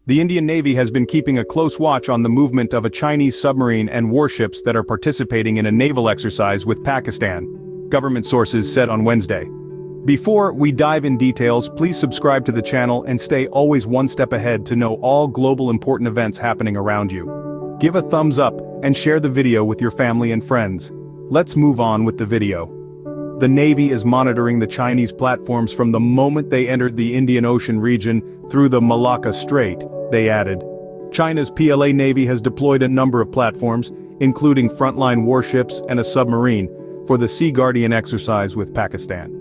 The Indian Navy has been keeping a close watch on the movement of a Chinese submarine and warships that are participating in a naval exercise with Pakistan, government sources said on Wednesday. Before we dive in details, please subscribe to the channel and stay always one step ahead to know all global important events happening around you. Give a thumbs up and share the video with your family and friends. Let's move on with the video. The Navy is monitoring the Chinese platforms from the moment they entered the Indian Ocean region through the Malacca Strait, they added. China's PLA Navy has deployed a number of platforms, including frontline warships and a submarine, for the Sea Guardian exercise with Pakistan.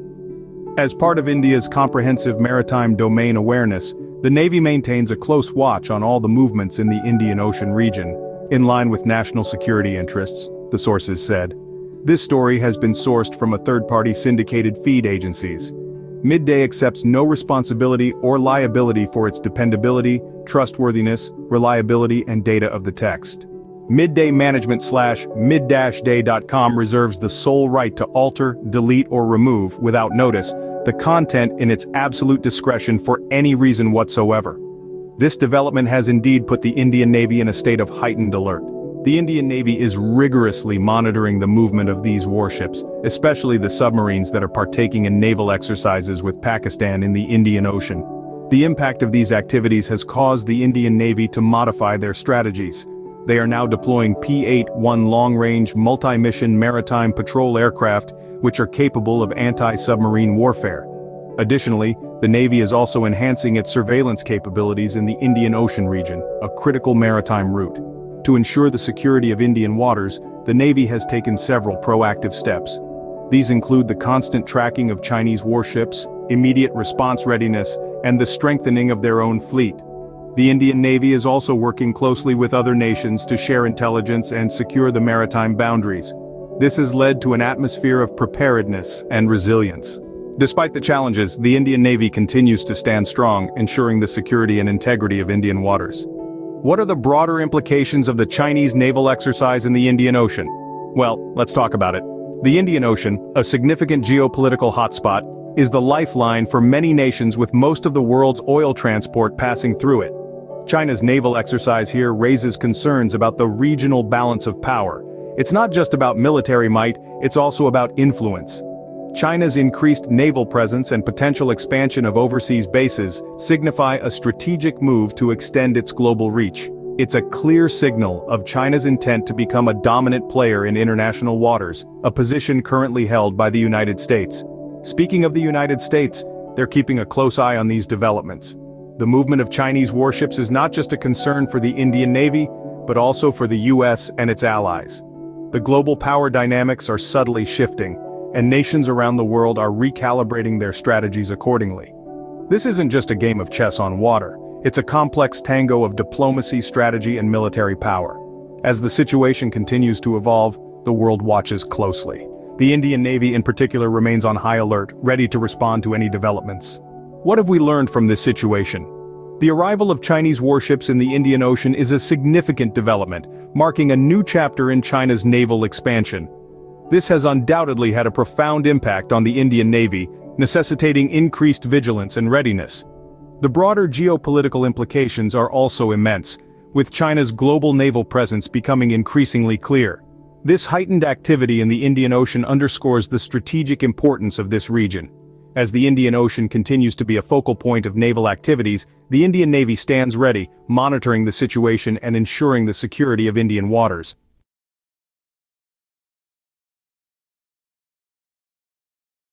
As part of India's comprehensive maritime domain awareness, the Navy maintains a close watch on all the movements in the Indian Ocean region, in line with national security interests, the sources said. This story has been sourced from a third-party syndicated feed agencies. Midday accepts no responsibility or liability for its dependability, trustworthiness, reliability and data of the text. Midday Management/mid-day.com reserves the sole right to alter, delete or remove, without notice, the content in its absolute discretion for any reason whatsoever. This development has indeed put the Indian Navy in a state of heightened alert. The Indian Navy is rigorously monitoring the movement of these warships, especially the submarines that are partaking in naval exercises with Pakistan in the Indian Ocean. The impact of these activities has caused the Indian Navy to modify their strategies. They are now deploying P-8-1 long-range multi-mission maritime patrol aircraft, which are capable of anti-submarine warfare. Additionally, the Navy is also enhancing its surveillance capabilities in the Indian Ocean region, a critical maritime route. To ensure the security of Indian waters, the Navy has taken several proactive steps. These include the constant tracking of Chinese warships, immediate response readiness, and the strengthening of their own fleet. The Indian Navy is also working closely with other nations to share intelligence and secure the maritime boundaries. This has led to an atmosphere of preparedness and resilience. Despite the challenges, the Indian Navy continues to stand strong, ensuring the security and integrity of Indian waters. What are the broader implications of the Chinese naval exercise in the Indian Ocean? Well, let's talk about it. The Indian Ocean, a significant geopolitical hotspot, is the lifeline for many nations with most of the world's oil transport passing through it. China's naval exercise here raises concerns about the regional balance of power. It's not just about military might, it's also about influence. China's increased naval presence and potential expansion of overseas bases signify a strategic move to extend its global reach. It's a clear signal of China's intent to become a dominant player in international waters, a position currently held by the United States. Speaking of the United States, they're keeping a close eye on these developments. The movement of Chinese warships is not just a concern for the Indian Navy, but also for the US and its allies. The global power dynamics are subtly shifting, and nations around the world are recalibrating their strategies accordingly. This isn't just a game of chess on water, it's a complex tango of diplomacy, strategy, and military power. As the situation continues to evolve, the world watches closely. The Indian Navy in particular remains on high alert, ready to respond to any developments. What have we learned from this situation? The arrival of Chinese warships in the Indian Ocean is a significant development, marking a new chapter in China's naval expansion. This has undoubtedly had a profound impact on the Indian Navy, necessitating increased vigilance and readiness. The broader geopolitical implications are also immense, with China's global naval presence becoming increasingly clear. This heightened activity in the Indian Ocean underscores the strategic importance of this region. As the Indian Ocean continues to be a focal point of naval activities, the Indian Navy stands ready, monitoring the situation and ensuring the security of Indian waters.